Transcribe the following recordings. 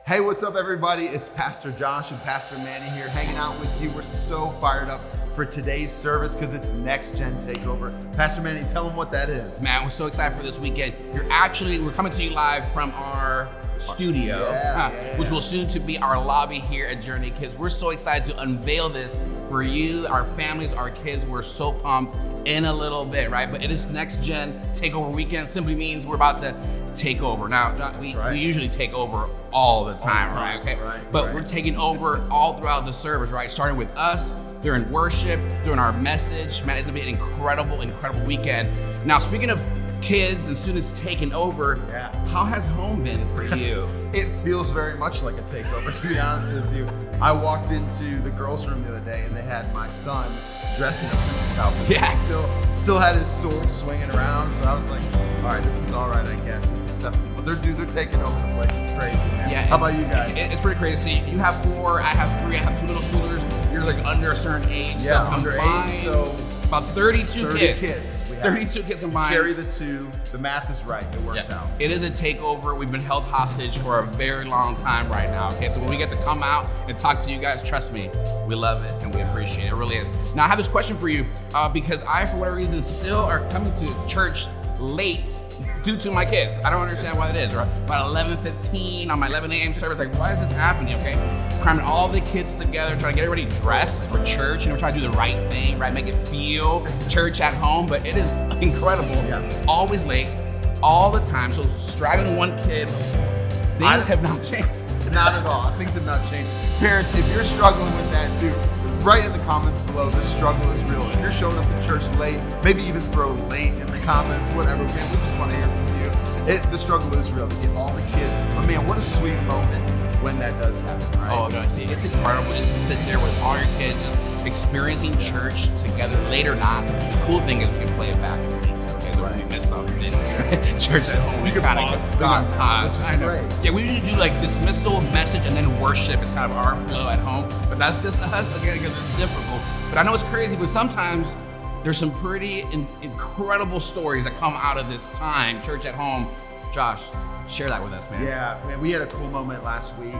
Hey, what's up, everybody? It's Pastor Josh and Pastor Manny here hanging out with you. We're so fired up for today's service because it's Next Gen Takeover. Pastor Manny, tell them what that is. Man, we're so excited for this weekend. We're coming to you live from our studio, which will soon to be our lobby here at Journey Kids. We're so excited to unveil this for you, our families, our kids. We're so pumped in a little bit, right? But it is Next Gen Takeover weekend. Simply means we're about to take over. Now, we usually take over all the time, right? Okay, but we're taking over all throughout the service, right? Starting with us during worship, during our message. Man, it's gonna be an incredible, incredible weekend. Now, speaking of kids and students taking over, how has home been for you? It feels very much like a takeover, to be honest with you. I walked into the girls' room the other day and they had my son dressed in a princess outfit. Yes. He still had his sword swinging around, so I was like, all right, this is all right, I guess. It's acceptable. But they're taking over the place. It's crazy, man. Yeah, how about you guys? It's pretty crazy. See, you have 4, I have 3, I have 2 middle schoolers. You're like under a certain age. Yeah, so under combined, 8, so about 32 kids. 32 kids combined. Carry the 2. The math is right. It works out. It is a takeover. We've been held hostage for a very long time right now. Okay, so when we get to come out and talk to you guys, trust me, we love it and we appreciate it. It really is. Now I have this question for you because I, for whatever reason, still are coming to church late due to my kids. I don't understand why it is, right? About 11:15 on my 11 a.m. service, like, why is this happening, okay? Cramming all the kids together, trying to get everybody dressed for church, and we're trying to do the right thing, right? Make it feel church at home, but it is incredible. Always late, all the time. So straggling one kid, things have not changed. Not at all. Things have not changed. Parents, if you're struggling with that too, write in the comments below. This struggle is real. If you're showing up at church late, maybe even throw late in the comments, whatever, man, we just want to hear from you. The struggle is real to get all the kids. But man, what a sweet moment when that does happen, right? Oh, no, see, it's incredible just to sit there with all your kids, just experiencing church together, late or not. The cool thing is we can play it back if we need to, okay? So when we miss something in church at home, we can pause, which is great. Yeah, we usually do like dismissal, message, and then worship. It's kind of our flow at home, but that's just us, again, because it's difficult. But I know it's crazy, but sometimes there's some pretty incredible stories that come out of this time, church at home. Josh, share that with us, man. Yeah, man, we had a cool moment last week.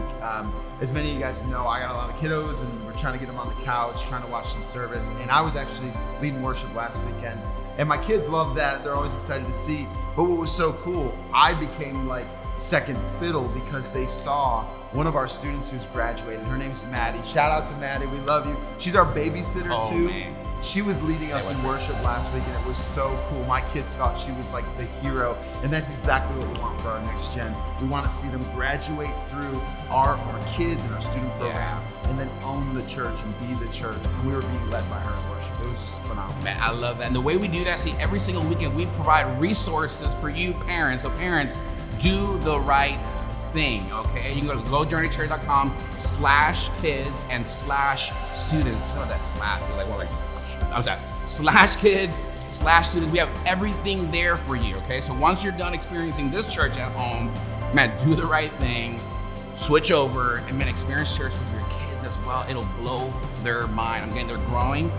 As many of you guys know, I got a lot of kiddos and we're trying to get them on the couch, trying to watch some service. And I was actually leading worship last weekend. And my kids love that. They're always excited to see. But what was so cool, I became like second fiddle because they saw one of our students who's graduated. Her name's Maddie. Shout out to Maddie, we love you. She's our babysitter too. Man. She was leading us in worship last week and it was so cool. My kids thought she was like the hero, and that's exactly what we want for our next gen. We want to see them graduate through our kids and our student programs and then own the church and be the church. And we were being led by her in worship. It was just phenomenal. Man, I love that. And the way we do that, see, every single weekend we provide resources for you parents. So parents, do the right thing, okay? You can go to gojourneychurch.com/kids and /students. You know that slash, like, well, like, I'm sorry, /kids/students. We have everything there for you, okay? So once you're done experiencing this church at home, man, do the right thing, switch over, and man, experience church with your kids as well. It'll blow their mind. I'm getting, they're growing.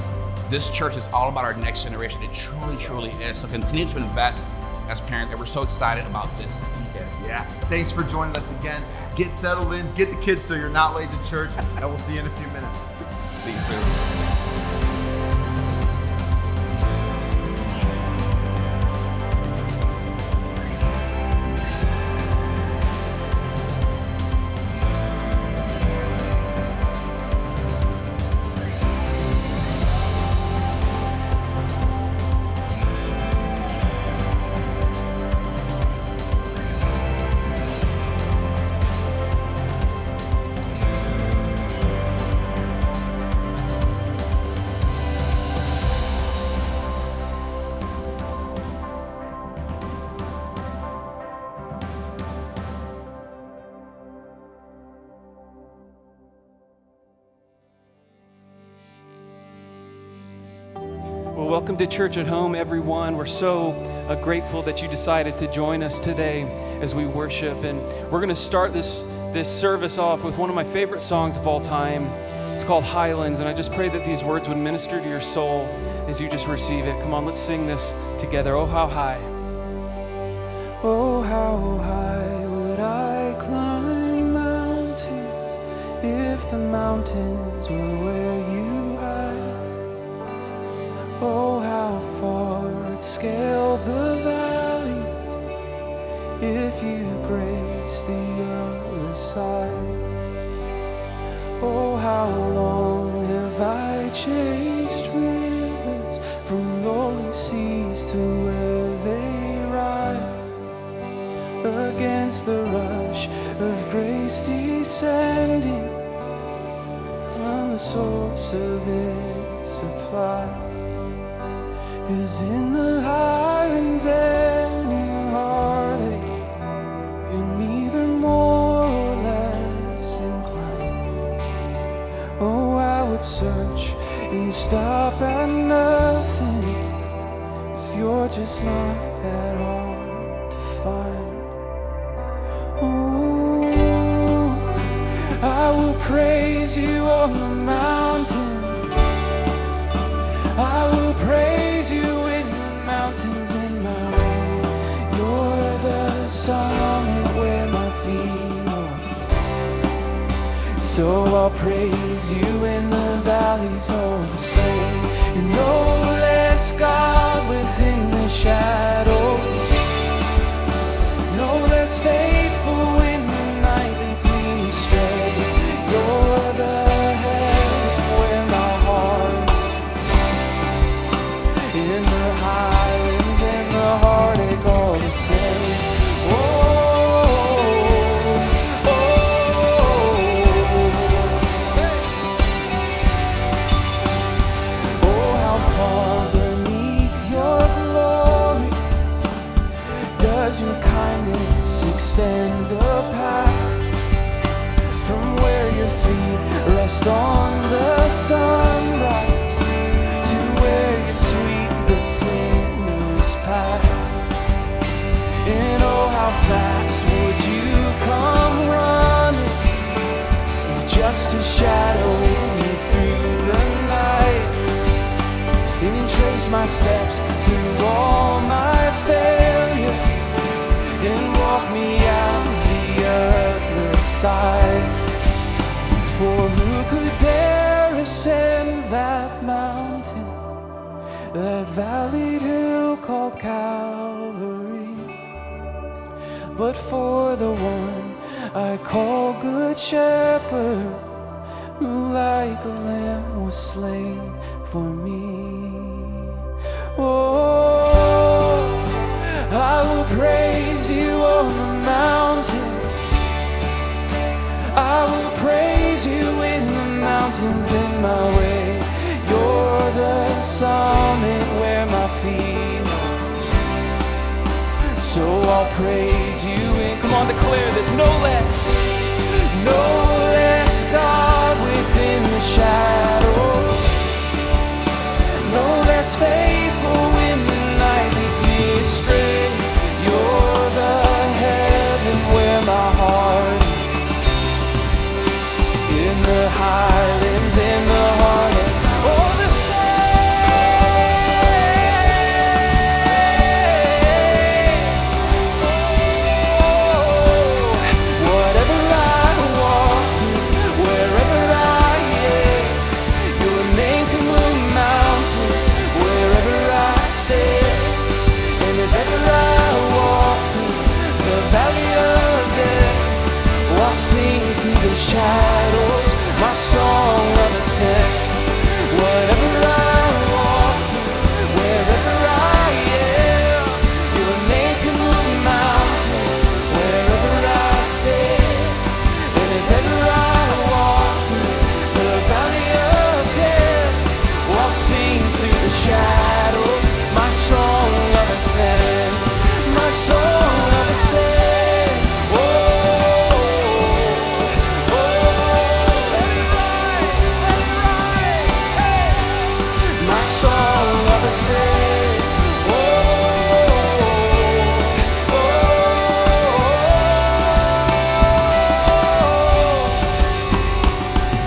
This church is all about our next generation. It truly, truly is. So continue to invest as parents, and we're so excited about this weekend. Yeah, thanks for joining us again. Get settled in, get the kids so you're not late to church, and we'll see you in a few minutes. See you soon. Well, welcome to Church at Home, everyone. We're so grateful that you decided to join us today as we worship. And we're going to start this service off with one of my favorite songs of all time. It's called Highlands, and I just pray that these words would minister to your soul as you just receive it. Come on, let's sing this together. Oh, how high. Oh, how high would I climb mountains if the mountains were where you hide? side. Oh, how long have I chased rivers from lonely seas to where they rise, against the rush of grace descending from the source of its supply. 'Cause in the highlands and the heartache, you're neither more or less inclined. Oh, I would search and stop at nothing, 'cause you're just not that hard to find. Oh, I will praise you on the mountain. I will praise you in the mountains in my way. You're the summit where my feet are. So I'll praise you in the valleys all the same. You're no less God within the shadows, no less faithful when the night leads me astray. You're the heaven where my heart is, in the highlands and the heartache all the same. Your kindness extend the path from where your feet rest on the sunrise to where you sweep the sinner's path. And oh, how fast would you come running if just to shadow me through the night and trace my steps through all my failure and walk me out the other side. For who could dare ascend that mountain, that valleyed hill called Calvary, but for the one I call Good Shepherd, who like a lamb was slain for me. Oh, I will praise you on the mountain. I will praise you in the mountains in my way. You're the summit where my feet are. So I'll praise you and come on, declare this. No less God within the shadows, no less faithful when the night leads me astray. You're the heaven where my heart is, in the highlands, in the heartache, all the same. Oh, whatever I walk through, wherever I am, your name can move mountains, wherever I stand. And if ever I walk through the valley of death, I'll sing through the shadows my song of ascent. Whatever I walk through, wherever I am, your name can move mountains, wherever I stand. And if ever I walk through the valley of death, I'll sing through the shadows my song of ascent, my song of ascent. Oh, let it rise, hey. My song of ascent.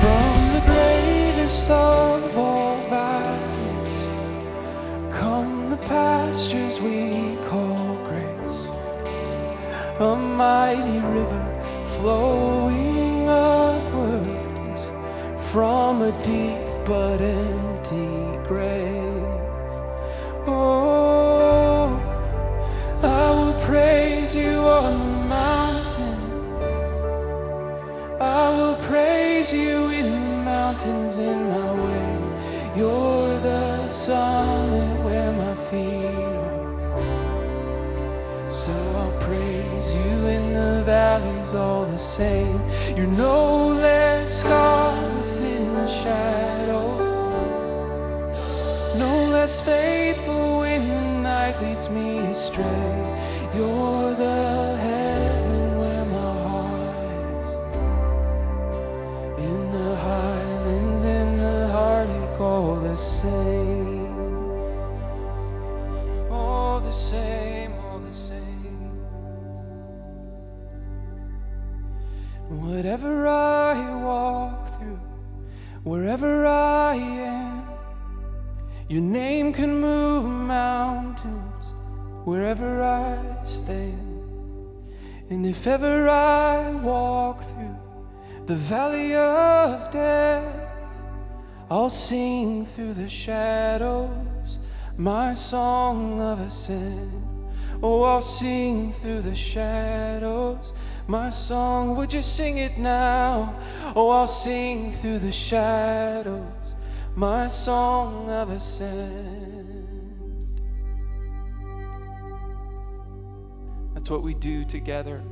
From the greatest of all valleys come the pastures we call grace, a mighty river flowing upwards from a deep but empty grave. Oh, I will praise you on the mountain. mountains in my way. You're the summit where my feet are. So I'll praise you in the valleys all the same. You're no less God within the shadows, no less faithful when the night leads me astray. You're the heaven where my heart is. In the highlands and the heartache, all the same. All the same, all the same. Whatever I walk through, wherever I am, your name can move mountains wherever I stand. And if ever I walk through the valley of death, I'll sing through the shadows my song of ascent. Oh, I'll sing through the shadows my song. Would you sing it now? Oh, I'll sing through the shadows my song of ascent. That's what we do together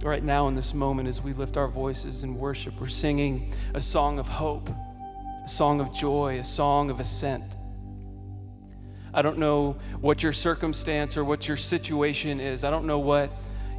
right now in this moment as we lift our voices in worship. We're singing a song of hope, a song of joy, a song of ascent. I don't know what your circumstance or what your situation is. I don't know what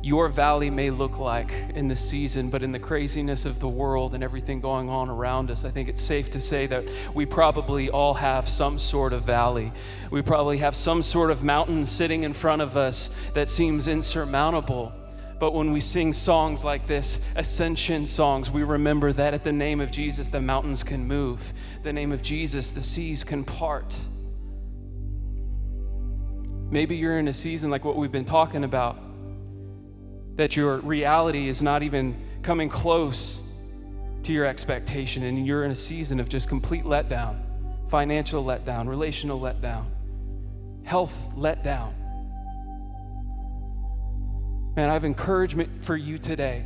your valley may look like in this season, but in the craziness of the world and everything going on around us, I think it's safe to say that we probably all have some sort of valley. We probably have some sort of mountain sitting in front of us that seems insurmountable. But when we sing songs like this, ascension songs, we remember that at the name of Jesus, the mountains can move. The name of Jesus, the seas can part. Maybe you're in a season like what we've been talking about, that your reality is not even coming close to your expectation, and you're in a season of just complete letdown, financial letdown, relational letdown, health letdown. Man, I have encouragement for you today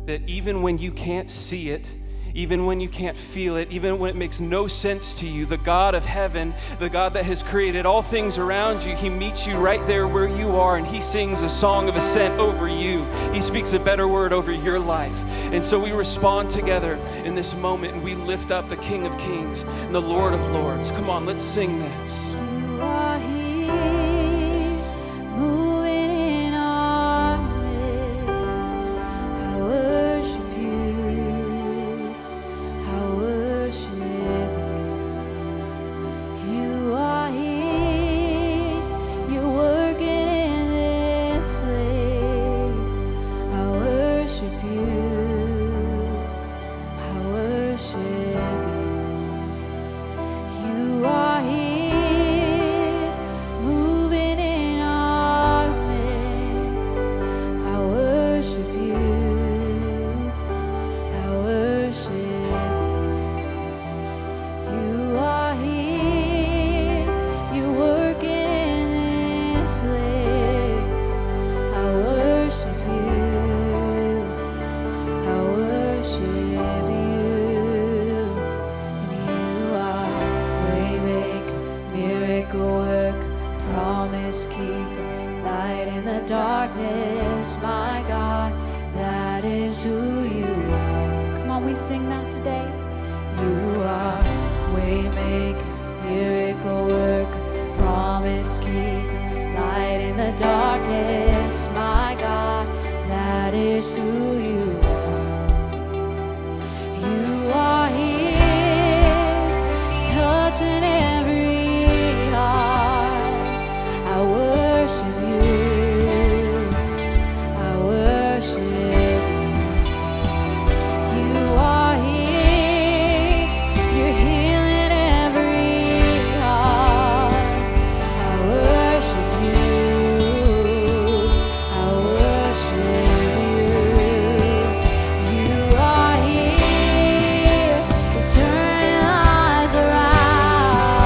that even when you can't see it, even when you can't feel it, even when it makes no sense to you, the God of heaven, the God that has created all things around you, he meets you right there where you are, and he sings a song of ascent over you. He speaks a better word over your life. And so we respond together in this moment, and we lift up the King of Kings and the Lord of Lords. Come on, let's sing this. You are here, moving in our midst. I worship you. I worship you. You are here, you're working in this place. I worship you. I worship you. You are here, moving in our midst. I worship you. I worship you. You are here, you're working in this place. I worship you. I worship you. And you are waymaker, miracle work, promise keeper, light in the darkness, my God, that is who you are. Come on, we sing that today. You are waymaker, miracle work, promise keeper, light in the darkness, my God, that is who you are. You are here, touching every heart. I worship you. I worship you. You are here, you're healing every heart. I worship you. I worship you. You are here, turning lives around.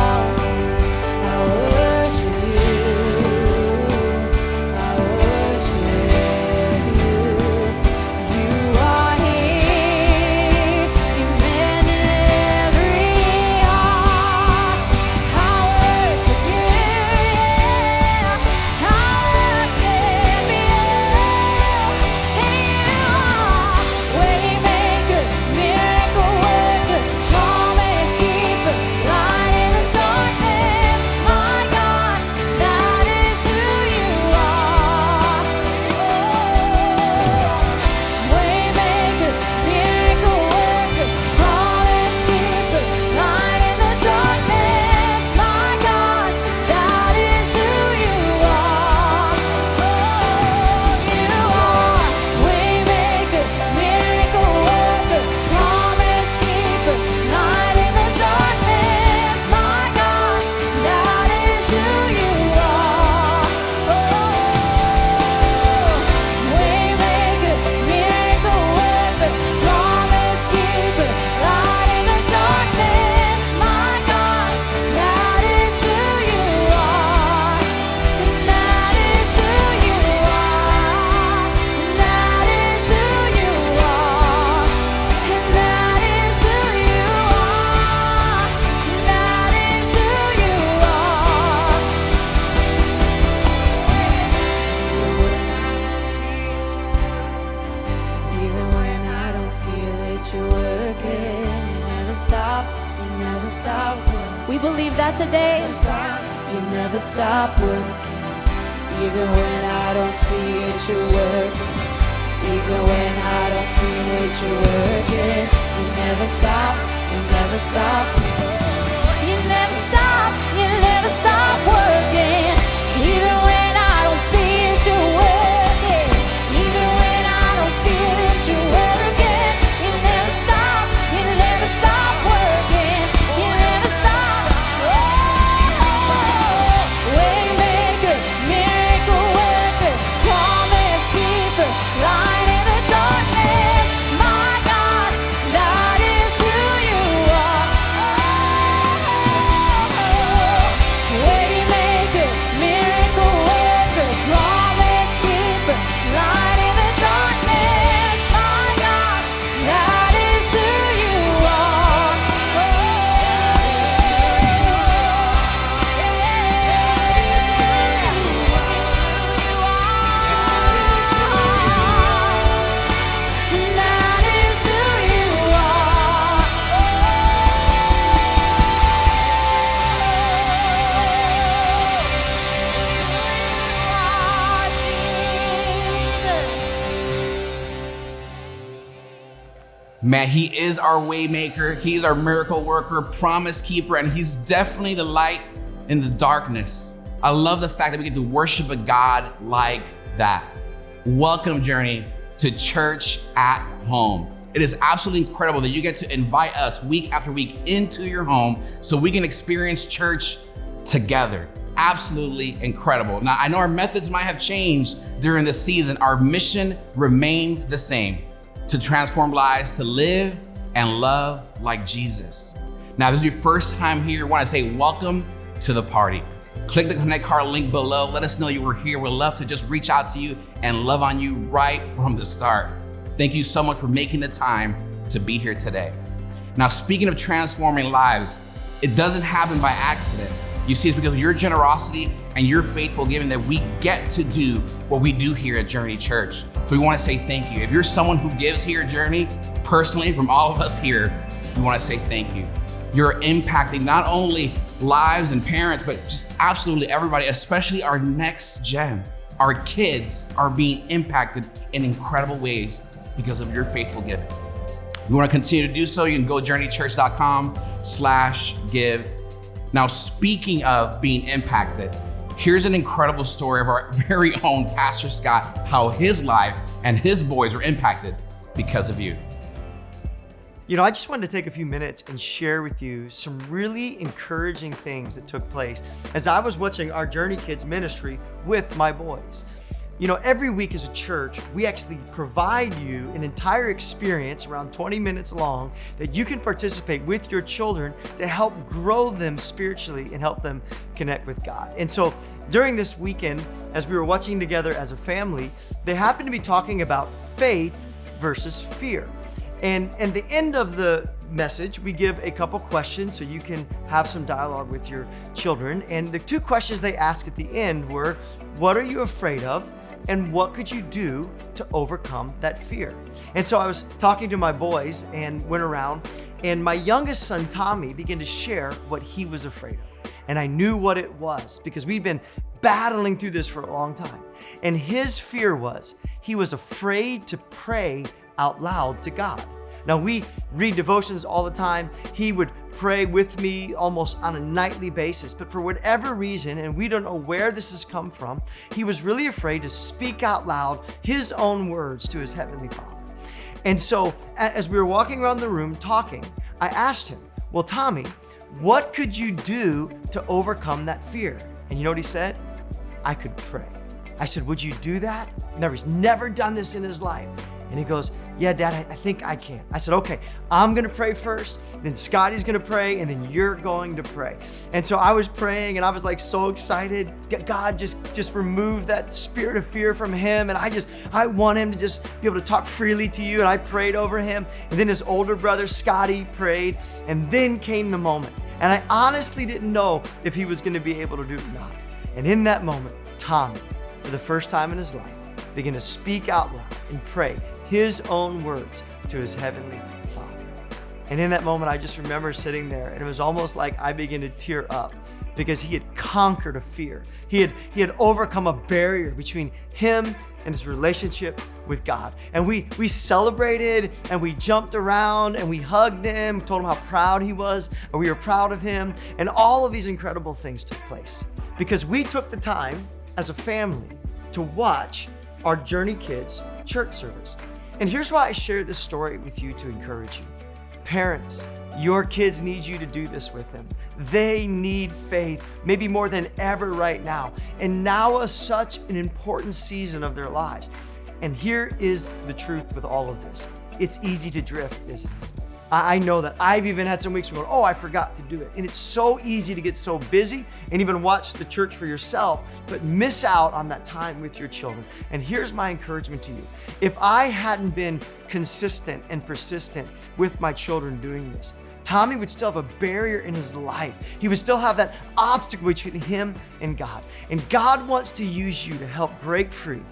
We believe that today. You never stop working. Even when I don't see it, you're working. Even when I don't feel it, you're working. You never stop, you never stop. You never stop, you never stop working. Even when I don't see it, you're working. Even when I don't feel it, you're working. You never stop, you never stop working. You never stop. Waymaker, miracle worker, promise keeper, light in the darkness. My God, that is who you are. Waymaker, miracle worker, promise keeper, light in the darkness. My God, that is who you are. That is who you Man, he is our way maker. He's our miracle worker, promise keeper, and he's definitely the light in the darkness. I love the fact that we get to worship a God like that. Welcome, Journey, to Church at Home. It is absolutely incredible that you get to invite us week after week into your home so we can experience church together. Absolutely incredible. Now, I know our methods might have changed during this season. Our mission remains the same: to transform lives, to live and love like Jesus. Now, if this is your first time here, I want to say welcome to the party. Click the Connect card link below. Let us know you were here. We'd love to just reach out to you and love on you right from the start. Thank you so much for making the time to be here today. Now, speaking of transforming lives, it doesn't happen by accident. You see, it's because of your generosity and your faithful giving that we get to do what we do here at Journey Church. So we want to say thank you. If you're someone who gives here at Journey, personally, from all of us here, we want to say thank you. You're impacting not only lives and parents, but just absolutely everybody, especially our next gen. Our kids are being impacted in incredible ways because of your faithful giving. If you want to continue to do so, you can go journeychurch.com/give. Now, speaking of being impacted, here's an incredible story of our very own Pastor Scott, how his life and his boys were impacted because of you. You know, I just wanted to take a few minutes and share with you some really encouraging things that took place as I was watching our Journey Kids ministry with my boys. You know, every week as a church, we actually provide you an entire experience around 20 minutes long that you can participate with your children to help grow them spiritually and help them connect with God. And so during this weekend, as we were watching together as a family, they happened to be talking about faith versus fear. And at the end of the message, we give a couple questions so you can have some dialogue with your children. And the two questions they asked at the end were, what are you afraid of? And what could you do to overcome that fear? And so I was talking to my boys and went around, and my youngest son, Tommy, began to share what he was afraid of. And I knew what it was because we'd been battling through this for a long time. And his fear was he was afraid to pray out loud to God. Now, we read devotions all the time. He would pray with me almost on a nightly basis, but for whatever reason, and we don't know where this has come from, he was really afraid to speak out loud his own words to his Heavenly Father. And so as we were walking around the room talking, I asked him, well, Tommy, what could you do to overcome that fear? And you know what he said? I could pray. I said, would you do that? He's never done this in his life. And he goes, yeah, Dad, I think I can. I said, okay, I'm gonna pray first, then Scotty's gonna pray, and then you're going to pray. And so I was praying, and I was like so excited. God, just remove that spirit of fear from him. And I want him to just be able to talk freely to you. And I prayed over him. And then his older brother, Scotty, prayed. And then came the moment. And I honestly didn't know if he was gonna be able to do it or not. And in that moment, Tommy, for the first time in his life, began to speak out loud and pray his own words to his Heavenly Father. And in that moment, I just remember sitting there, and it was almost like I began to tear up because he had conquered a fear. He had overcome a barrier between him and his relationship with God. And we celebrated, and we jumped around, and we hugged him, told him how proud he was, and we were proud of him. And all of these incredible things took place because we took the time as a family to watch our Journey Kids church service. And here's why I share this story with you to encourage you. Parents, your kids need you to do this with them. They need faith, maybe more than ever right now. And now is such an important season of their lives. And here is the truth with all of this. It's easy to drift, isn't it? I know that I've even had some weeks where, I forgot to do it. And it's so easy to get so busy and even watch the church for yourself, but miss out on that time with your children. And here's my encouragement to you. If I hadn't been consistent and persistent with my children doing this, Tommy would still have a barrier in his life. He would still have that obstacle between him and God. And God wants to use you to help break free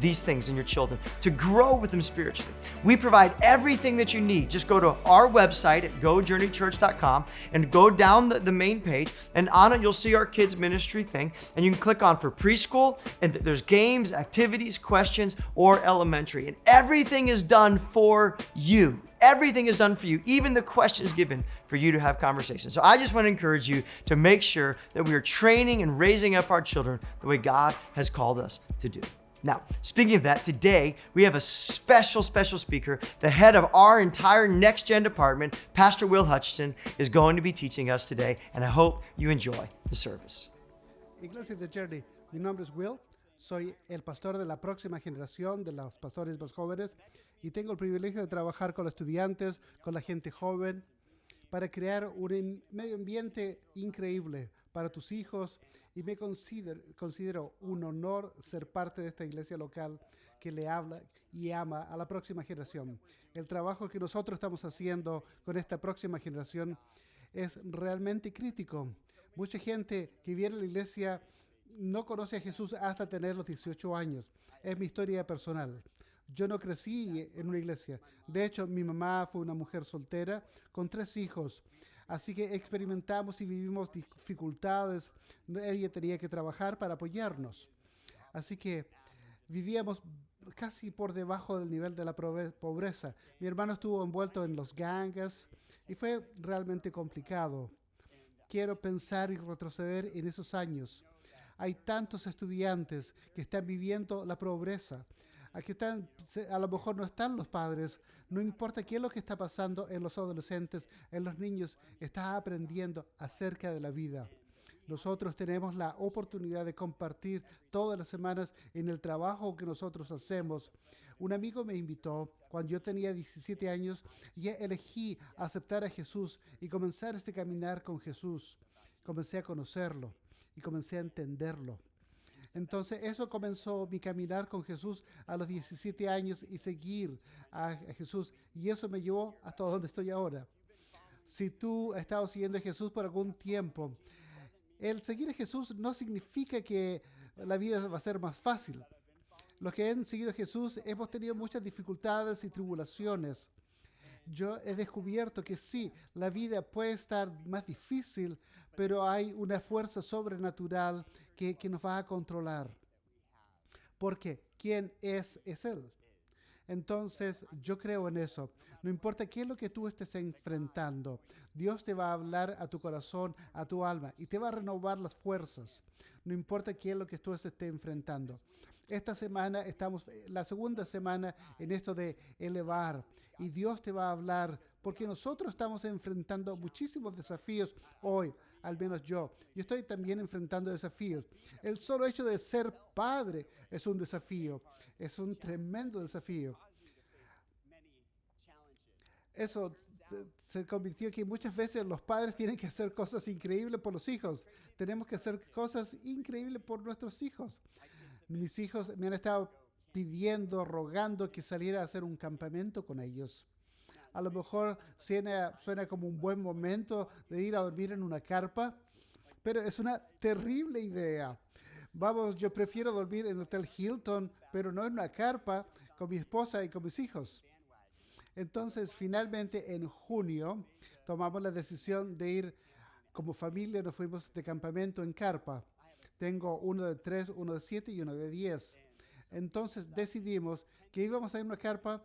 these things in your children, to grow with them spiritually. We provide everything that you need. Just go to our website at gojourneychurch.com and go down the main page, and on it you'll see our kids ministry thing, and you can click on for preschool, and there's games, activities, questions, or elementary, and everything is done for you. Everything is done for you, even the questions given for you to have conversations. So I just want to encourage you to make sure that we are training and raising up our children the way God has called us to do. Now, speaking of that, today we have a special speaker. The head of our entire Next Gen department, Pastor Will Hutchinson, is going to be teaching us today, and I hope you enjoy the service. Iglesia de Journey, mi nombre es Will, soy el pastor de la próxima generación de los pastores más jóvenes y tengo el privilegio de trabajar con los estudiantes, con la gente joven, para crear un medio ambiente increíble para tus hijos, y me considero un honor ser parte de esta iglesia local que le habla y ama a la próxima generación. El trabajo que nosotros estamos haciendo con esta próxima generación es realmente crítico. Mucha gente que viene a la iglesia no conoce a Jesús hasta tener los 18 años. Es mi historia personal. Yo no crecí en una iglesia. De hecho, mi mamá fue una mujer soltera con 3 hijos. Así que experimentamos y vivimos dificultades. Ella tenía que trabajar para apoyarnos. Así que vivíamos casi por debajo del nivel de la pobreza. Mi hermano estuvo envuelto en los gangs y fue realmente complicado. Quiero pensar y retroceder en esos años. Hay tantos estudiantes que están viviendo la pobreza. Aquí están, a lo mejor no están los padres, no importa qué es lo que está pasando en los adolescentes, en los niños, está aprendiendo acerca de la vida. Nosotros tenemos la oportunidad de compartir todas las semanas en el trabajo que nosotros hacemos. Un amigo me invitó cuando yo tenía 17 años y elegí aceptar a Jesús y comenzar este caminar con Jesús. Comencé a conocerlo y comencé a entenderlo. Entonces eso comenzó mi caminar con Jesús a los 17 años y seguir a Jesús. Y eso me llevó hasta donde estoy ahora. Si tú has estado siguiendo a Jesús por algún tiempo, el seguir a Jesús no significa que la vida va a ser más fácil. Los que han seguido a Jesús hemos tenido muchas dificultades y tribulaciones. Yo he descubierto que sí, la vida puede estar más difícil, pero hay una fuerza sobrenatural que nos va a controlar. Porque ¿quién es Él? Entonces yo creo en eso. No importa qué es lo que tú estés enfrentando, Dios te va a hablar a tu corazón, a tu alma, y te va a renovar las fuerzas. No importa qué es lo que tú estés enfrentando. Esta semana estamos, la segunda semana en esto de elevar, y Dios te va a hablar, porque nosotros estamos enfrentando muchísimos desafíos hoy. Al menos yo estoy también enfrentando desafíos. El solo hecho de ser padre es un desafío, es un tremendo desafío. Eso se convirtió que muchas veces los padres tienen que hacer cosas increíbles por los hijos. Tenemos que hacer cosas increíbles por nuestros hijos. Mis hijos me han estado pidiendo, rogando que saliera a hacer un campamento con ellos. A lo mejor suena como un buen momento de ir a dormir en una carpa, pero es una terrible idea. Vamos, yo prefiero dormir en el Hotel Hilton, pero no en una carpa con mi esposa y con mis hijos. Entonces, finalmente, en junio, tomamos la decisión de ir como familia. Nos fuimos de campamento en carpa. Tengo uno de 3, uno de 7 y uno de 10. Entonces, decidimos que íbamos a ir a una carpa.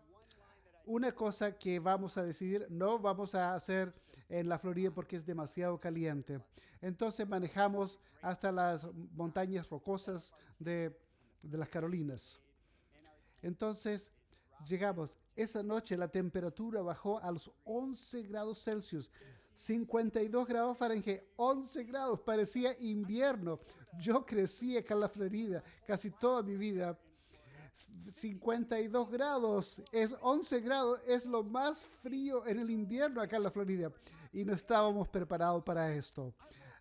Una cosa que vamos a decidir, no vamos a hacer en la Florida porque es demasiado caliente. Entonces manejamos hasta las montañas rocosas de las Carolinas. Entonces llegamos. Esa noche la temperatura bajó a los 11 grados Celsius. 52 grados Fahrenheit, 11 grados, parecía invierno. Yo crecí acá en la Florida casi toda mi vida. 52 grados, 11 grados, es lo más frío en el invierno acá en la Florida. Y no estábamos preparados para esto.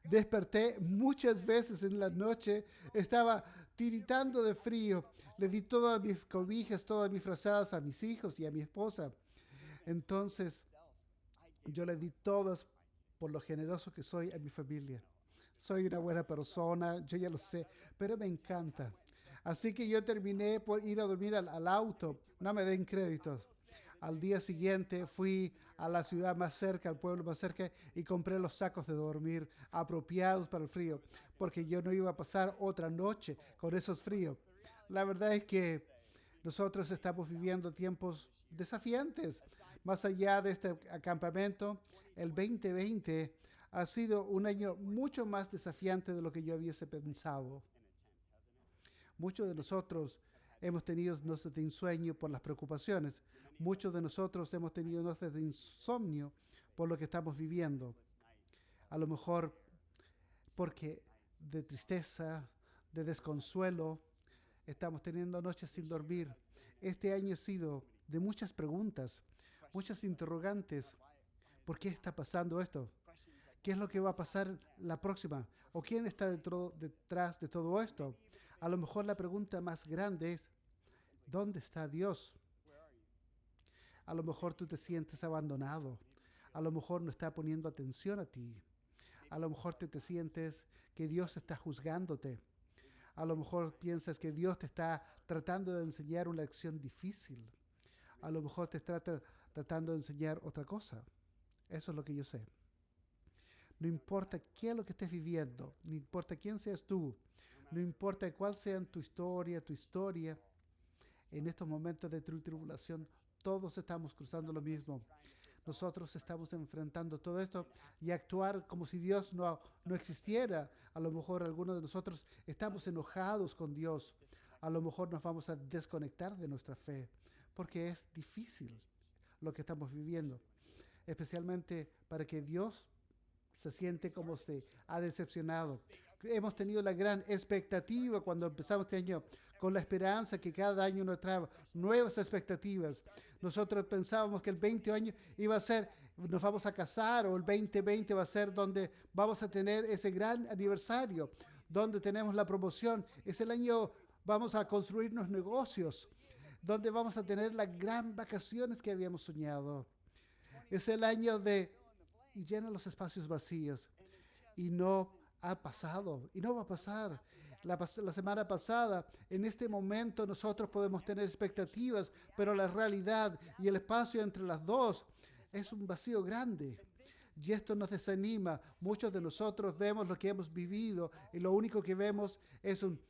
Desperté muchas veces en la noche, estaba tiritando de frío. Le di todas mis cobijas, todas mis frazadas a mis hijos y a mi esposa. Entonces, yo le di todas por lo generoso que soy a mi familia. Soy una buena persona, yo ya lo sé, pero me encanta. Así que yo terminé por ir a dormir al auto. No me den créditos. Al día siguiente fui a la ciudad más cerca, al pueblo más cerca, y compré los sacos de dormir apropiados para el frío, porque yo no iba a pasar otra noche con esos fríos. La verdad es que nosotros estamos viviendo tiempos desafiantes. Más allá de este acampamento, el 2020 ha sido un año mucho más desafiante de lo que yo hubiese pensado. Muchos de nosotros hemos tenido noches de insomnio por las preocupaciones. Muchos de nosotros hemos tenido noches de insomnio por lo que estamos viviendo. A lo mejor porque de tristeza, de desconsuelo, estamos teniendo noches sin dormir. Este año ha sido de muchas preguntas, muchas interrogantes. ¿Por qué está pasando esto? ¿Qué es lo que va a pasar la próxima? ¿O quién está detrás de todo esto? A lo mejor la pregunta más grande es, ¿dónde está Dios? A lo mejor tú te sientes abandonado. A lo mejor no está poniendo atención a ti. A lo mejor te sientes que Dios está juzgándote. A lo mejor piensas que Dios te está tratando de enseñar una lección difícil. A lo mejor te está tratando de enseñar otra cosa. Eso es lo que yo sé. No importa qué es lo que estés viviendo, no importa quién seas tú, no importa cuál sea tu historia, en estos momentos de tribulación, todos estamos cruzando lo mismo. Nosotros estamos enfrentando todo esto y actuar como si Dios no existiera. A lo mejor algunos de nosotros estamos enojados con Dios. A lo mejor nos vamos a desconectar de nuestra fe, porque es difícil lo que estamos viviendo, especialmente para que Dios se siente como se ha decepcionado. Hemos tenido la gran expectativa cuando empezamos este año, con la esperanza que cada año nos trae nuevas expectativas. Nosotros pensábamos que el 20 año iba a ser, nos vamos a casar, o el 2020 va a ser donde vamos a tener ese gran aniversario, donde tenemos la promoción. Es el año, vamos a construirnos negocios, donde vamos a tener las gran vacaciones que habíamos soñado. Es el año y llena los espacios vacíos. Y no ha pasado, y no va a pasar. La semana pasada, en este momento, nosotros podemos tener expectativas, pero la realidad y el espacio entre las dos es un vacío grande. Y esto nos desanima. Muchos de nosotros vemos lo que hemos vivido y lo único que vemos es un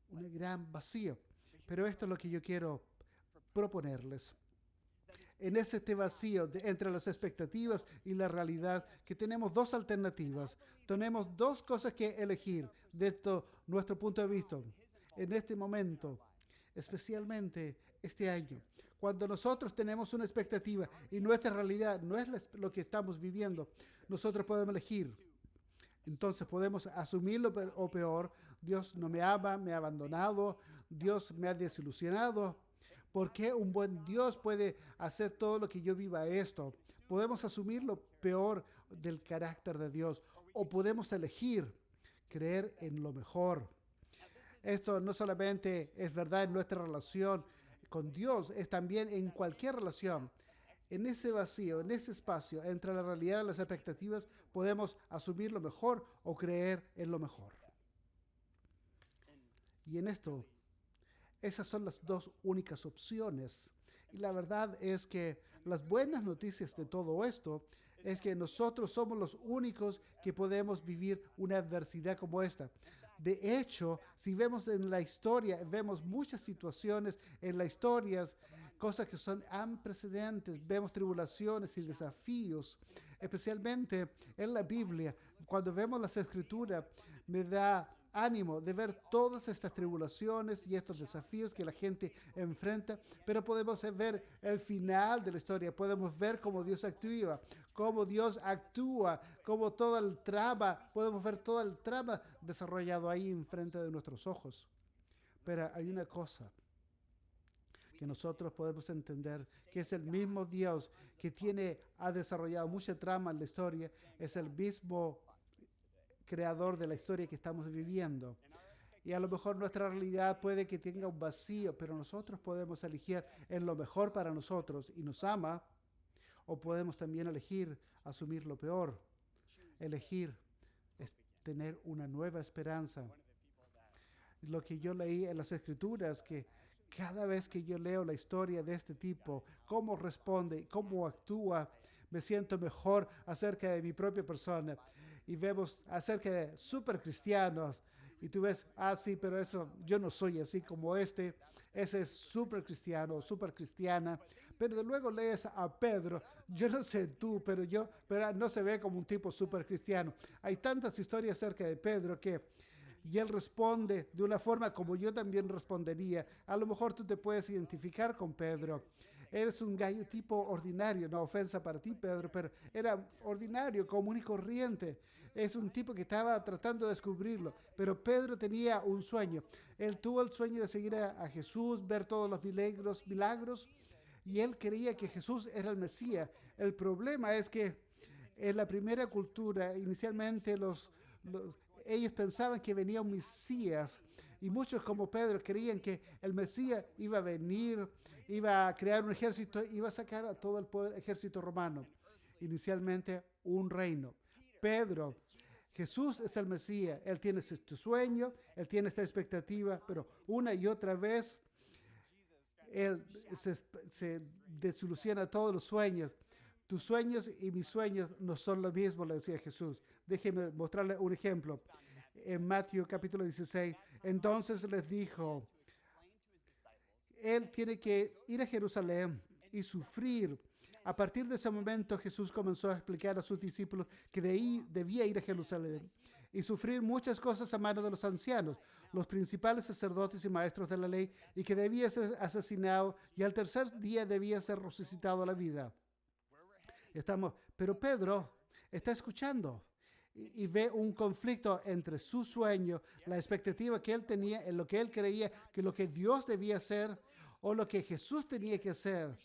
gran vacío. Pero esto es lo que yo quiero proponerles. En ese vacío entre las expectativas y la realidad, que tenemos dos alternativas, tenemos dos cosas que elegir de nuestro punto de vista. En este momento, especialmente este año, cuando nosotros tenemos una expectativa y nuestra realidad no es lo que estamos viviendo, nosotros podemos elegir. Entonces podemos asumirlo o peor. Dios no me ama, me ha abandonado, Dios me ha desilusionado. ¿Por qué un buen Dios puede hacer todo lo que yo viva esto? Podemos asumir lo peor del carácter de Dios, o podemos elegir creer en lo mejor. Esto no solamente es verdad en nuestra relación con Dios, es también en cualquier relación. En ese vacío, en ese espacio entre la realidad y las expectativas, podemos asumir lo mejor o creer en lo mejor. Y en esto, esas son las dos únicas opciones. Y la verdad es que las buenas noticias de todo esto es que nosotros somos los únicos que podemos vivir una adversidad como esta. De hecho, si vemos en la historia, vemos muchas situaciones en la historia, cosas que son precedentes, vemos tribulaciones y desafíos, especialmente en la Biblia. Cuando vemos las Escrituras, me da ánimo de ver todas estas tribulaciones y estos desafíos que la gente enfrenta, pero podemos ver el final de la historia, podemos ver cómo Dios actúa, cómo todo el trama, podemos ver todo el trama desarrollado ahí enfrente de nuestros ojos. Pero hay una cosa que nosotros podemos entender, que es el mismo Dios que ha desarrollado mucha trama en la historia, es el mismo creador de la historia que estamos viviendo. Y a lo mejor nuestra realidad puede que tenga un vacío, pero nosotros podemos elegir en lo mejor para nosotros y nos ama, o podemos también elegir asumir lo peor. Elegir es tener una nueva esperanza. Lo que yo leí en las Escrituras, que cada vez que yo leo la historia de este tipo, cómo responde, cómo actúa, me siento mejor acerca de mi propia persona. Y vemos acerca de super cristianos. Y tú ves, sí, pero eso, yo no soy así como ese es super cristiano, super cristiana. Pero luego lees a Pedro, yo no sé tú, pero no se ve como un tipo super cristiano. Hay tantas historias acerca de Pedro y él responde de una forma como yo también respondería. A lo mejor tú te puedes identificar con Pedro. Eres un gallo tipo ordinario, no ofensa para ti, Pedro, pero era ordinario, común y corriente. Es un tipo que estaba tratando de descubrirlo. Pero Pedro tenía un sueño. Él tuvo el sueño de seguir a Jesús, ver todos los milagros, y él creía que Jesús era el Mesías. El problema es que en la primera cultura, inicialmente ellos pensaban que venía un Mesías, y muchos como Pedro creían que el Mesías iba a venir, iba a crear un ejército, iba a sacar a todo el ejército romano. Inicialmente un reino. Jesús es el Mesías, él tiene este sueño, él tiene esta expectativa, pero una y otra vez él se desilusiona todos los sueños. Tus sueños y mis sueños no son lo mismo, le decía Jesús. Déjeme mostrarle un ejemplo. En Mateo capítulo 16, entonces les dijo, él tiene que ir a Jerusalén y sufrir. A partir de ese momento Jesús comenzó a explicar a sus discípulos que debía ir a Jerusalén y sufrir muchas cosas a manos de los ancianos, los principales sacerdotes y maestros de la ley, y que debía ser asesinado y al tercer día debía ser resucitado a la vida. Pero Pedro está escuchando y ve un conflicto entre su sueño, la expectativa que él tenía en lo que él creía que lo que Dios debía hacer o lo que Jesús tenía que hacer.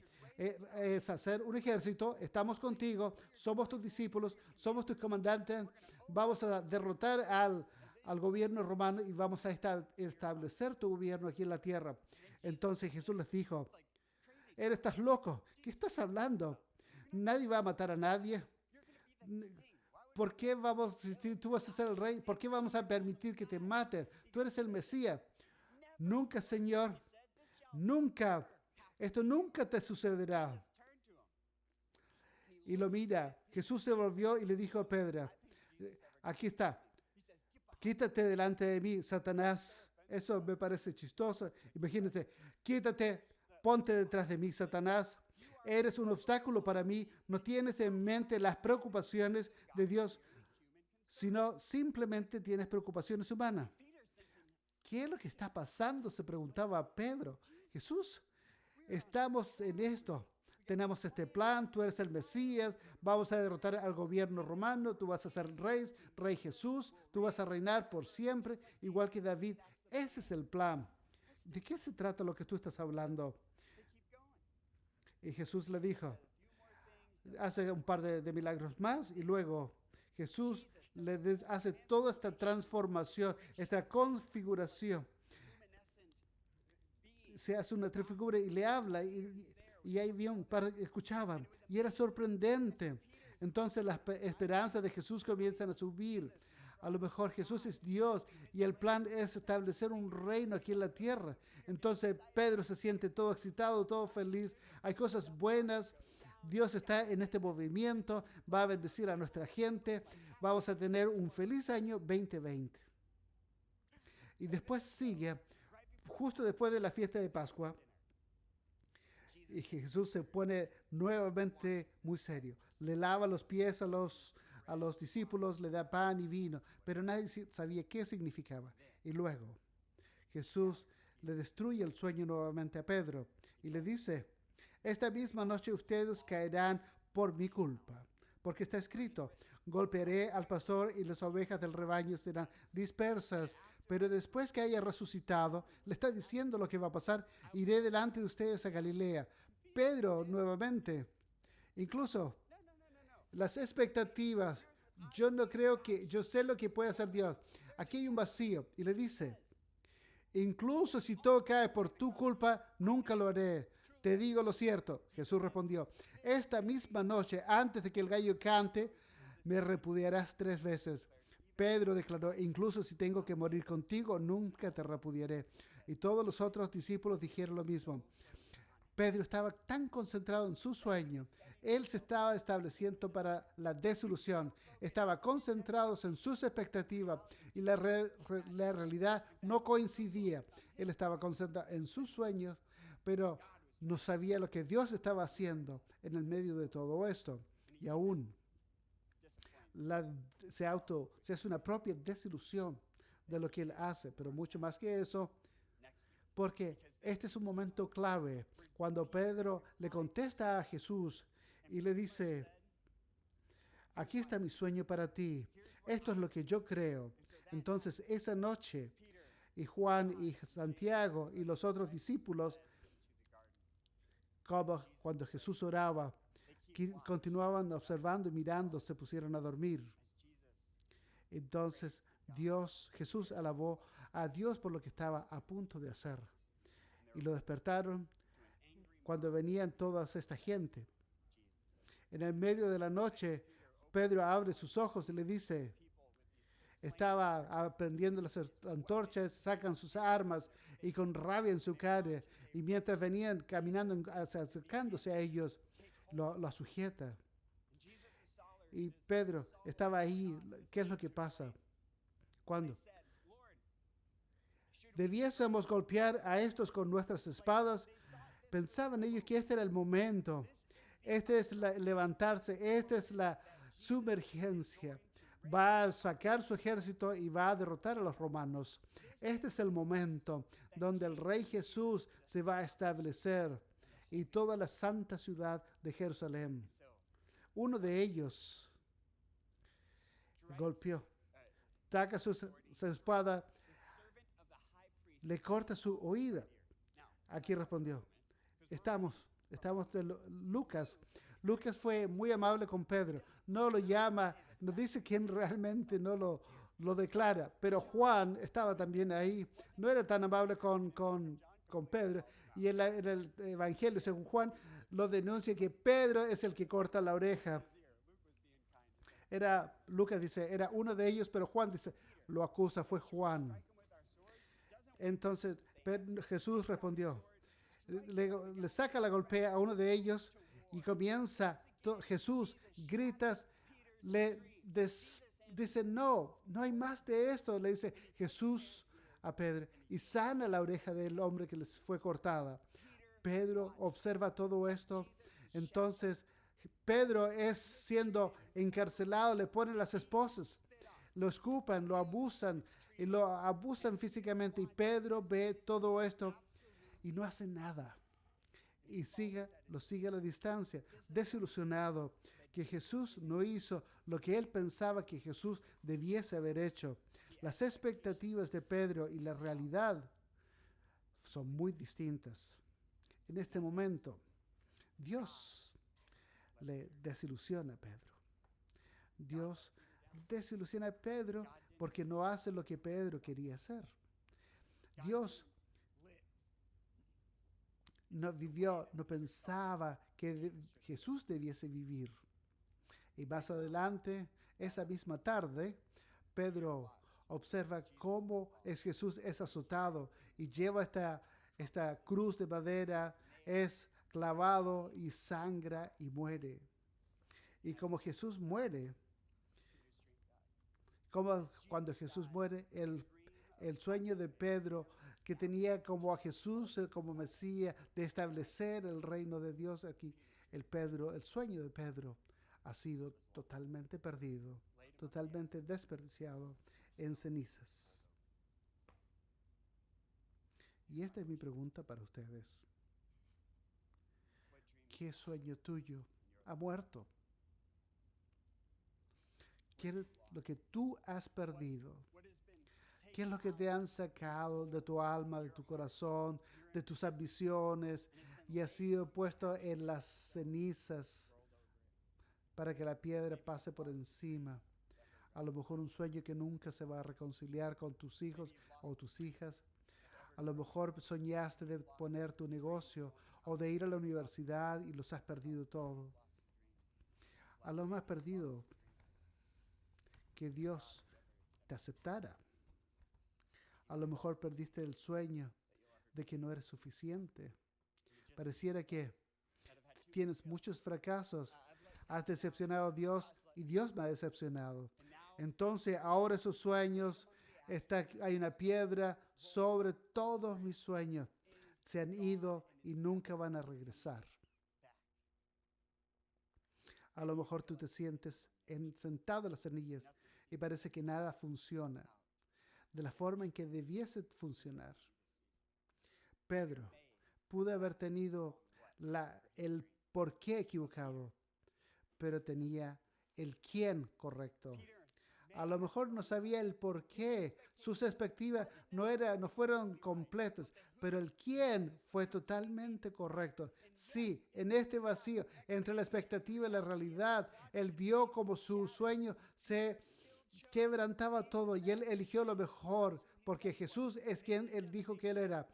Es hacer un ejército, estamos contigo, somos tus discípulos, somos tus comandantes, vamos a derrotar al gobierno romano y vamos a establecer tu gobierno aquí en la tierra. Entonces Jesús les dijo, ¿estás loco? ¿Qué estás hablando? Nadie va a matar a nadie. ¿Por qué si tú vas a ser el rey, por qué vamos a permitir que te maten? Tú eres el Mesías. Nunca, Señor, nunca. Esto nunca te sucederá. Y lo mira. Jesús se volvió y le dijo a Pedro, aquí está. Quítate delante de mí, Satanás. Eso me parece chistoso. Imagínate, quítate, ponte detrás de mí, Satanás. Eres un obstáculo para mí. No tienes en mente las preocupaciones de Dios, sino simplemente tienes preocupaciones humanas. ¿Qué es lo que está pasando?, se preguntaba Pedro. Jesús, estamos en esto. Tenemos este plan, tú eres el Mesías, vamos a derrotar al gobierno romano, tú vas a ser rey Jesús, tú vas a reinar por siempre, igual que David. Ese es el plan. ¿De qué se trata lo que tú estás hablando? Y Jesús le dijo, hace un par de milagros más y luego Jesús le hace toda esta transformación, esta configuración. Se hace una transfigura y le habla y ahí había un par que escuchaban y era sorprendente. Entonces las esperanzas de Jesús comienzan a subir. A lo mejor Jesús es Dios y el plan es establecer un reino aquí en la tierra. Entonces Pedro se siente todo excitado, todo feliz. Hay cosas buenas. Dios está en este movimiento. Va a bendecir a nuestra gente. Vamos a tener un feliz año 2020. Y después sigue, justo después de la fiesta de Pascua, y Jesús se pone nuevamente muy serio. Le lava los pies a los discípulos, le da pan y vino, pero nadie sabía qué significaba. Y luego Jesús le destruye el sueño nuevamente a Pedro y le dice: esta misma noche ustedes caerán por mi culpa, porque está escrito: golpearé al pastor y las ovejas del rebaño serán dispersas. Pero después que haya resucitado, le está diciendo lo que va a pasar: iré delante de ustedes a Galilea. Pedro nuevamente, incluso las expectativas, yo sé lo que puede hacer Dios. Aquí hay un vacío. Y le dice: incluso si todo cae por tu culpa, nunca lo haré. Te digo lo cierto. Jesús respondió: esta misma noche, antes de que el gallo cante, me repudiarás 3 veces. Pedro declaró: incluso si tengo que morir contigo, nunca te repudiaré. Y todos los otros discípulos dijeron lo mismo. Pedro estaba tan concentrado en su sueño. Él se estaba estableciendo para la desilusión. Estaba concentrado en sus expectativas y la realidad no coincidía. Él estaba concentrado en sus sueños, pero no sabía lo que Dios estaba haciendo en el medio de todo esto. Y aún se hace una propia desilusión de lo que él hace. Pero mucho más que eso, porque este es un momento clave cuando Pedro le contesta a Jesús y le dice: aquí está mi sueño para ti. Esto es lo que yo creo. Entonces esa noche, y Juan y Santiago y los otros discípulos, como cuando Jesús oraba, continuaban observando y mirando, se pusieron a dormir. Entonces Jesús alabó a Dios por lo que estaba a punto de hacer. Y lo despertaron cuando venían toda esta gente. En el medio de la noche, Pedro abre sus ojos y le dice, estaba prendiendo las antorchas, sacan sus armas y con rabia en su cara. Y mientras venían caminando, acercándose a ellos, lo sujeta. Y Pedro estaba ahí. ¿Qué es lo que pasa? ¿Cuándo? ¿Debiésemos golpear a estos con nuestras espadas? Pensaban ellos que este era el momento. Este es levantarse. Esta es la sumergencia. Va a sacar su ejército y va a derrotar a los romanos. Este es el momento donde el Rey Jesús se va a establecer y toda la santa ciudad de Jerusalén. Uno de ellos golpeó, saca su espada, le corta su oída. Aquí respondió, estamos de Lucas. Lucas fue muy amable con Pedro. No lo llama, no dice quién realmente no lo declara. Pero Juan estaba también ahí. No era tan amable con Pedro. Y en el Evangelio, según Juan, lo denuncia que Pedro es el que corta la oreja. Lucas dice, era uno de ellos, pero Juan dice, lo acusa, fue Juan. Entonces Jesús respondió, le saca la golpea a uno de ellos y comienza, Jesús grita, dice, no hay más de esto, le dice Jesús a Pedro, y sana la oreja del hombre que les fue cortada. Pedro observa todo esto. Entonces Pedro es siendo encarcelado, le ponen las esposas, lo escupan, lo abusan y lo abusan físicamente, y Pedro ve todo esto y no hace nada. Y lo sigue a la distancia, desilusionado, que Jesús no hizo lo que él pensaba que Jesús debiese haber hecho. Las expectativas de Pedro y la realidad son muy distintas. En este momento, Dios le desilusiona a Pedro. Dios desilusiona a Pedro porque no hace lo que Pedro quería hacer. Dios no pensaba que Jesús debiese vivir. Y más adelante, esa misma tarde, Pedro observa cómo Jesús es azotado y lleva esta cruz de madera, es clavado y sangra y muere. Y como Jesús muere, como cuando Jesús muere, el sueño de Pedro, que tenía como a Jesús como Mesías, de establecer el reino de Dios aquí, el sueño de Pedro ha sido totalmente perdido, totalmente desperdiciado en cenizas. Y esta es mi pregunta para ustedes. ¿Qué sueño tuyo ha muerto? ¿Qué es lo que tú has perdido? ¿Qué es lo que te han sacado de tu alma, de tu corazón, de tus ambiciones y ha sido puesto en las cenizas para que la piedra pase por encima? A lo mejor un sueño que nunca se va a reconciliar con tus hijos o tus hijas. A lo mejor soñaste de poner tu negocio o de ir a la universidad y los has perdido todo. A lo más perdido que Dios te aceptara. A lo mejor perdiste el sueño de que no eres suficiente. Pareciera que tienes muchos fracasos. Has decepcionado a Dios y Dios me ha decepcionado. Entonces ahora esos sueños, hay una piedra sobre todos mis sueños. Se han ido y nunca van a regresar. A lo mejor tú te sientes sentado en las cenizas y parece que nada funciona de la forma en que debiese funcionar. Pedro pudo haber tenido el por qué equivocado, pero tenía el quién correcto. A lo mejor no sabía el por qué, sus expectativas no fueron completas, pero el quién fue totalmente correcto. Sí, en este vacío entre la expectativa y la realidad, él vio como su sueño se quebrantaba todo y él eligió lo mejor porque Jesús es quien él dijo que él era.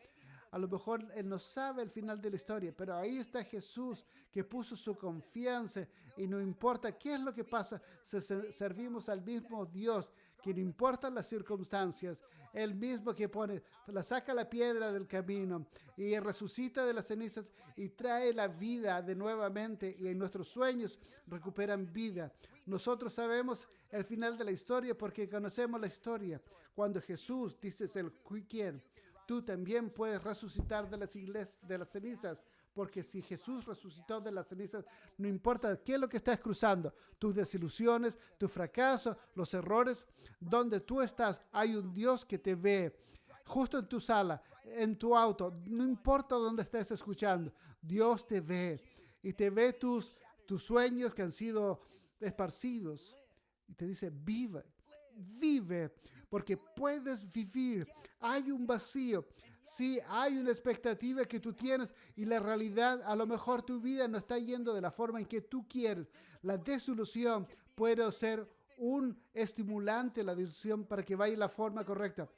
A lo mejor él no sabe el final de la historia, pero ahí está Jesús que puso su confianza y no importa qué es lo que pasa, servimos al mismo Dios que no importa las circunstancias, el mismo que saca la piedra del camino y resucita de las cenizas y trae la vida de nuevamente y en nuestros sueños recuperan vida. Nosotros sabemos el final de la historia porque conocemos la historia. Cuando Jesús dice el quién, tú también puedes resucitar de las cenizas, porque si Jesús resucitó de las cenizas, no importa qué es lo que estás cruzando, tus desilusiones, tus fracasos, los errores, donde tú estás, hay un Dios que te ve. Justo en tu sala, en tu auto, no importa dónde estés escuchando, Dios te ve y te ve tus sueños que han sido esparcidos y te dice, vive, porque puedes vivir. Hay un vacío, sí, hay una expectativa que tú tienes y la realidad, a lo mejor tu vida no está yendo de la forma en que tú quieres. La desilusión puede ser un estimulante, la desilusión para que vaya la forma correcta.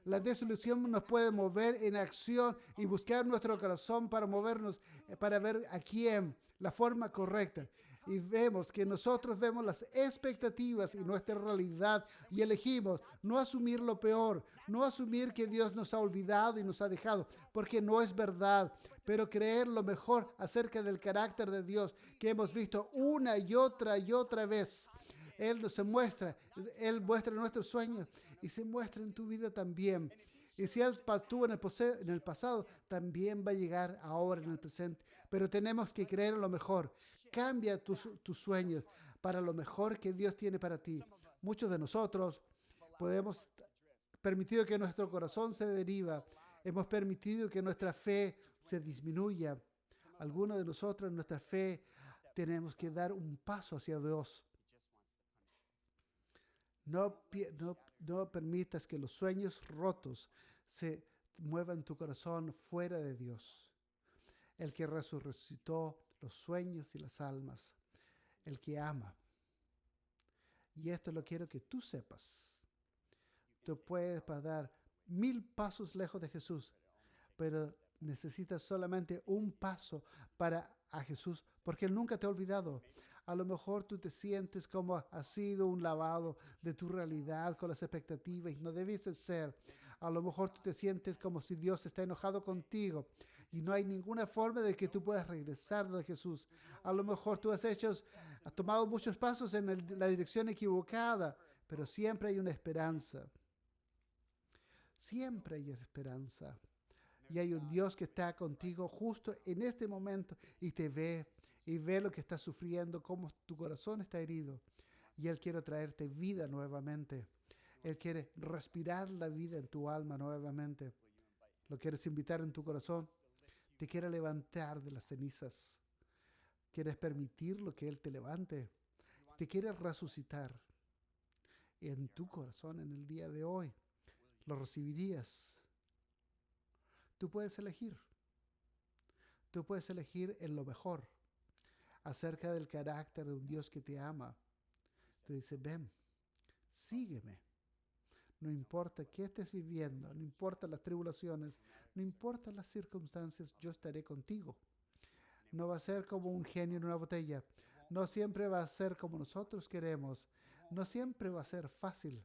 La desilusión nos puede mover en acción y buscar nuestro corazón para movernos, para ver a quién, la forma correcta. Y vemos que nosotros vemos las expectativas y nuestra realidad y elegimos no asumir lo peor, no asumir que Dios nos ha olvidado y nos ha dejado, porque no es verdad, pero creer lo mejor acerca del carácter de Dios que hemos visto una y otra vez. Él muestra nuestros sueños y se muestra en tu vida también. Y si Él estuvo en el pasado, también va a llegar ahora en el presente. Pero tenemos que creer en lo mejor. Cambia tus sueños para lo mejor que Dios tiene para ti. Muchos de nosotros hemos permitido que nuestro corazón se deriva. Hemos permitido que nuestra fe se disminuya. Algunos de nosotros en nuestra fe tenemos que dar un paso hacia Dios. No permitas que los sueños rotos se muevan tu corazón fuera de Dios. El que resucitó los sueños y las almas. El que ama. Y esto lo quiero que tú sepas. Tú puedes dar 1000 pasos lejos de Jesús, pero necesitas solamente un paso a Jesús, porque Él nunca te ha olvidado. A lo mejor tú te sientes como ha sido un lavado de tu realidad con las expectativas y no debes de ser. A lo mejor tú te sientes como si Dios está enojado contigo y no hay ninguna forma de que tú puedas regresar a Jesús. A lo mejor tú has tomado muchos pasos en la dirección equivocada, pero siempre hay una esperanza. Siempre hay esperanza. Y hay un Dios que está contigo justo en este momento y te ve y ve lo que estás sufriendo, cómo tu corazón está herido. Y Él quiere traerte vida nuevamente. Él quiere respirar la vida en tu alma nuevamente. ¿Lo quieres invitar en tu corazón? Te quiere levantar de las cenizas. ¿Quieres permitirlo que Él te levante? Te quiere resucitar en tu corazón en el día de hoy. ¿Lo recibirías? Tú puedes elegir. Tú puedes elegir en lo mejor acerca del carácter de un Dios que te ama. Te dice, ven, sígueme. No importa qué estés viviendo, no importa las tribulaciones, no importa las circunstancias, yo estaré contigo. No va a ser como un genio en una botella. No siempre va a ser como nosotros queremos. No siempre va a ser fácil,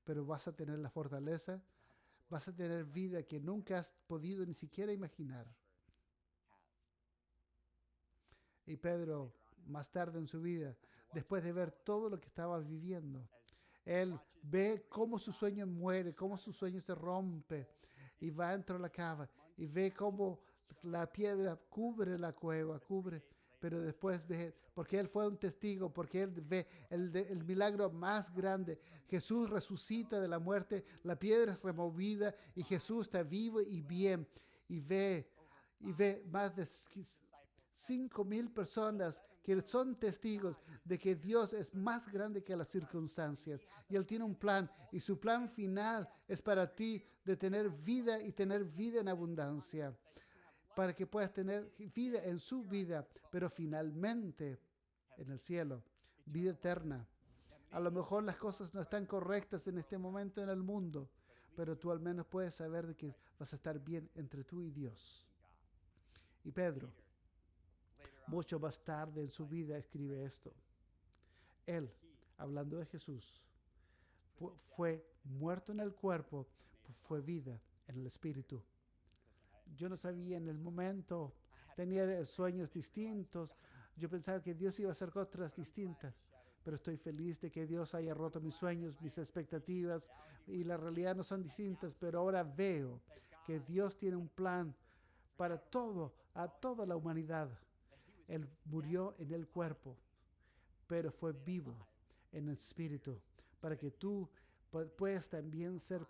pero vas a tener la fortaleza. Vas a tener vida que nunca has podido ni siquiera imaginar. Y Pedro, más tarde en su vida, después de ver todo lo que estaba viviendo, él ve cómo su sueño muere, cómo su sueño se rompe, y va dentro de la cava, y ve cómo la piedra cubre la cueva, pero después ve, porque él fue un testigo, porque él ve el milagro más grande. Jesús resucita de la muerte, la piedra es removida y Jesús está vivo y bien. Y ve más de 5,000 personas que son testigos de que Dios es más grande que las circunstancias. Y Él tiene un plan, y su plan final es para ti de tener vida y tener vida en abundancia, para que puedas tener vida en su vida, pero finalmente en el cielo, vida eterna. A lo mejor las cosas no están correctas en este momento en el mundo, pero tú al menos puedes saber de que vas a estar bien entre tú y Dios. Y Pedro, mucho más tarde en su vida, escribe esto. Él, hablando de Jesús, fue muerto en el cuerpo, fue vida en el espíritu. Yo no sabía en el momento, tenía sueños distintos. Yo pensaba que Dios iba a hacer cosas distintas, pero estoy feliz de que Dios haya roto mis sueños, mis expectativas, y la realidad no son distintas, pero ahora veo que Dios tiene un plan para a toda la humanidad. Él murió en el cuerpo, pero fue vivo en el espíritu, para que tú puedas también ser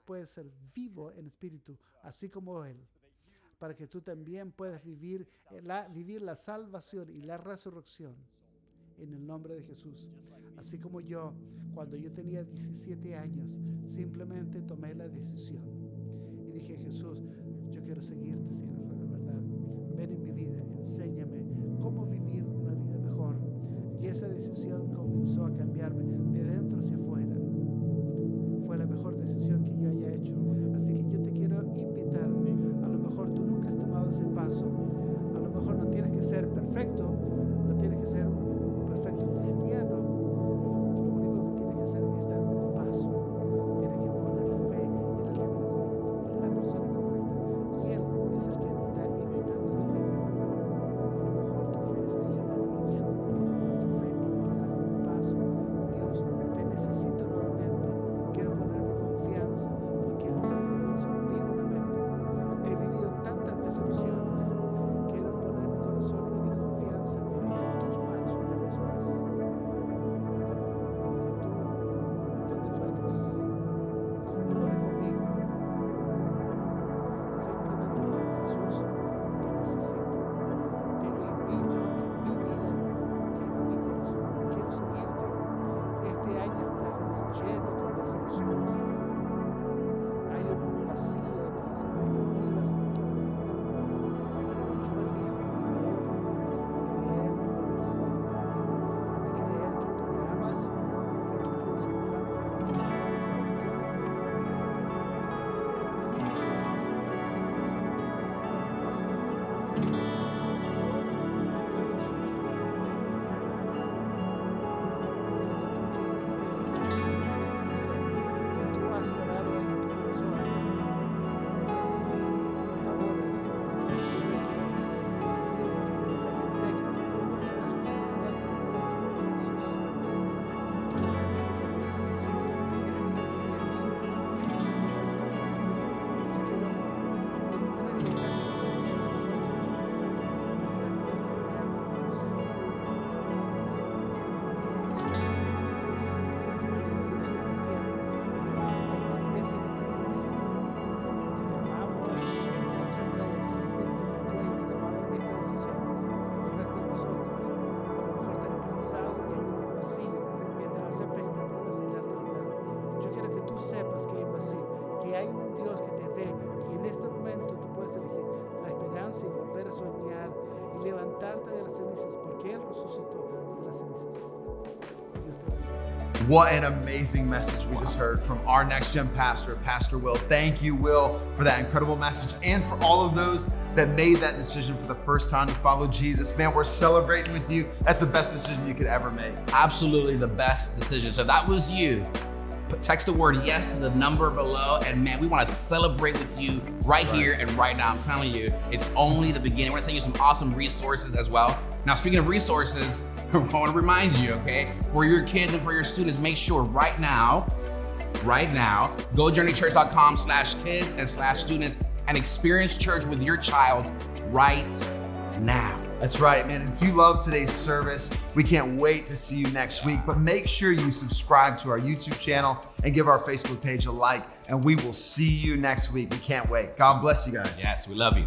vivo en espíritu, así como Él, para que tú también puedas vivir la salvación y la resurrección en el nombre de Jesús. Así como yo, cuando yo tenía 17 años, simplemente tomé la decisión y dije, Jesús, yo quiero seguirte, Señor, de verdad. Ven en mi vida, enséñame cómo vivir una vida mejor. Y esa decisión comenzó a cambiarme de dentro hacia afuera. Fue la mejor decisión que yo haya hecho. Así que yo te quiero invitar. A lo mejor tú nunca has tomado ese paso. A lo mejor no tienes que ser perfecto. No tienes que ser un perfecto cristiano. Lo único que tienes que hacer es dar un paso. Tienes que poner fe en el camino correcto, en la persona correcta. Y Él es el que te está invitando en el día de hoy. A lo mejor tu fe se ha ido disminuyendo, pero tu fe tiene que dar un paso. Dios, te necesito What an amazing message we just heard from our next gen pastor, Pastor Will. Thank you, Will, for that incredible message and for all of those that made that decision for the first time to follow Jesus. Man, we're celebrating with you. That's the best decision you could ever make. Absolutely the best decision. So if that was you, text the word yes to the number below, and man, we want to celebrate with you right here and right now. I'm telling you, it's only the beginning. We're going to send you some awesome resources as well. Now, speaking of resources, I want to remind you, okay, for your kids and for your students, make sure right now, go journeychurch.com/kids and /students and experience church with your child right now. That's right, man. If you love today's service, we can't wait to see you next week. But make sure you subscribe to our YouTube channel and give our Facebook page a like, and we will see you next week. We can't wait. God bless you guys. Yes, we love you.